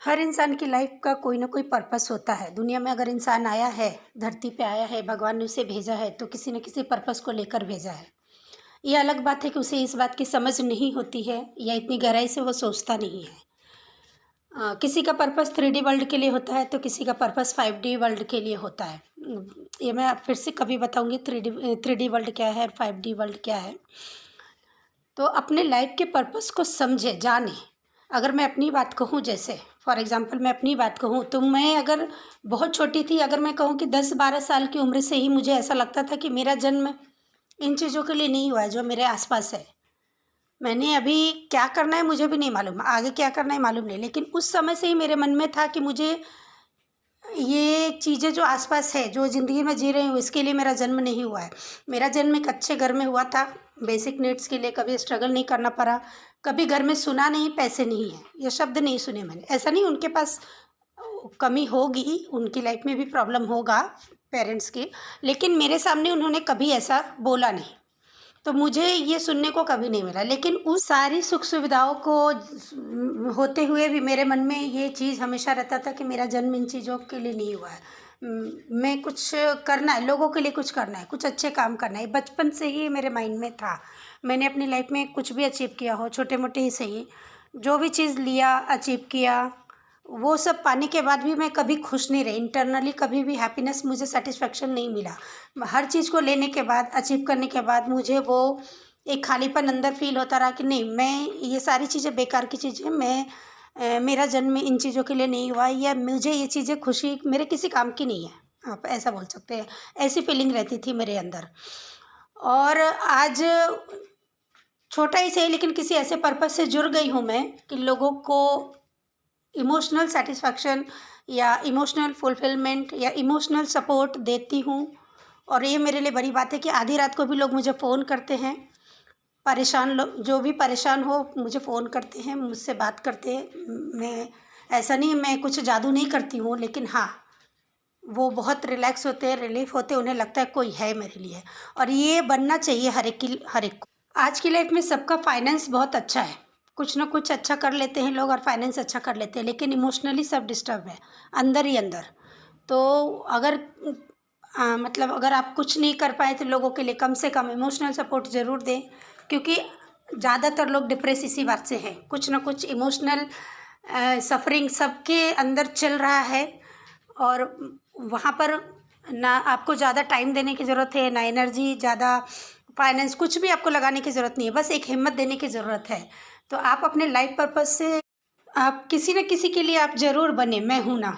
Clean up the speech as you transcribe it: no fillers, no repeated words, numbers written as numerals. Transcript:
हर इंसान की लाइफ का कोई ना कोई पर्पस होता है। दुनिया में अगर इंसान आया है, धरती पे आया है, भगवान ने उसे भेजा है तो किसी न किसी पर्पस को लेकर भेजा है। ये अलग बात है कि उसे इस बात की समझ नहीं होती है या इतनी गहराई से वो सोचता नहीं है। किसी का पर्पस 3D वर्ल्ड के लिए होता है तो किसी का पर्पस 5D वर्ल्ड के लिए होता है। ये मैं फिर से कभी बताऊंगी 3D वर्ल्ड क्या है और 5D वर्ल्ड क्या है। तो अपने लाइफ के पर्पस को समझे, जाने। अगर मैं अपनी बात कहूँ, जैसे फॉर एग्जांपल मैं अपनी बात कहूँ तो मैं अगर बहुत छोटी थी, अगर मैं कहूँ कि 10-12 साल की उम्र से ही मुझे ऐसा लगता था कि मेरा जन्म इन चीज़ों के लिए नहीं हुआ है जो मेरे आसपास है। मैंने अभी क्या करना है मुझे भी नहीं मालूम, आगे क्या करना है मालूम नहीं, लेकिन उस समय से ही मेरे मन में था कि मुझे ये चीज़ें जो आसपास है, जो ज़िंदगी में जी रही हूँ, इसके लिए मेरा जन्म नहीं हुआ है। मेरा जन्म एक अच्छे घर में हुआ था, बेसिक नीड्स के लिए कभी स्ट्रगल नहीं करना पड़ा। कभी घर में सुना नहीं पैसे नहीं है, ये शब्द नहीं सुने मैंने। ऐसा नहीं उनके पास कमी होगी, उनकी लाइफ में भी प्रॉब्लम होगा पेरेंट्स की, लेकिन मेरे सामने उन्होंने कभी ऐसा बोला नहीं। तो मुझे ये सुनने को कभी नहीं मिला, लेकिन उस सारी सुख सुविधाओं को होते हुए भी मेरे मन में ये चीज़ हमेशा रहता था कि मेरा जन्म इन चीज़ों के लिए नहीं हुआ है। मैं कुछ करना है, लोगों के लिए कुछ करना है, कुछ अच्छे काम करना है। बचपन से ही मेरे माइंड में था। मैंने अपनी लाइफ में कुछ भी अचीव किया हो, छोटे मोटे ही सही, जो भी चीज़ लिया, अचीव किया, वो सब पाने के बाद भी मैं कभी खुश नहीं रही। इंटरनली कभी भी हैप्पीनेस, मुझे सेटिस्फेक्शन नहीं मिला। हर चीज़ को लेने के बाद, अचीव करने के बाद मुझे वो एक खालीपन अंदर फील होता रहा कि नहीं, मैं ये सारी चीज़ें बेकार की चीज़ें, मेरा जन्म इन चीज़ों के लिए नहीं हुआ, या मुझे ये चीज़ें खुशी मेरे किसी काम की नहीं है, आप ऐसा बोल सकते हैं। ऐसी फीलिंग रहती थी मेरे अंदर। और आज छोटा ही सही, लेकिन किसी ऐसे पर्पस से जुड़ गई हूँ मैं कि लोगों को इमोशनल सेटिस्फैक्शन या इमोशनल फुलफिलमेंट या इमोशनल सपोर्ट देती हूँ। और ये मेरे लिए बड़ी बात है कि आधी रात को भी लोग मुझे फ़ोन करते हैं। परेशान लोग, जो भी परेशान हो, मुझे फ़ोन करते हैं, मुझसे बात करते हैं। मैं ऐसा नहीं, मैं कुछ जादू नहीं करती हूँ, लेकिन हाँ, वो बहुत रिलैक्स होते हैं, रिलीफ होते हैं, उन्हें लगता है कोई है मेरे लिए। और ये बनना चाहिए हर एक को। आज की लाइफ में सबका फाइनेंस बहुत अच्छा है, कुछ ना कुछ अच्छा कर लेते हैं लोग और फाइनेंस अच्छा कर लेते हैं, लेकिन इमोशनली सब डिस्टर्ब है अंदर ही अंदर। तो अगर मतलब अगर आप कुछ नहीं कर पाए तो लोगों के लिए कम से कम इमोशनल सपोर्ट ज़रूर दें, क्योंकि ज़्यादातर लोग डिप्रेस इसी बात से हैं। कुछ ना कुछ इमोशनल सफरिंग सबके अंदर चल रहा है, और वहाँ पर ना आपको ज़्यादा टाइम देने की ज़रूरत है, ना एनर्जी, ज़्यादा फाइनेंस, कुछ भी आपको लगाने की ज़रूरत नहीं है, बस एक हिम्मत देने की ज़रूरत है। तो आप अपने लाइफ पर्पस से आप किसी न किसी के लिए आप ज़रूर बने। मैं हूँ ना।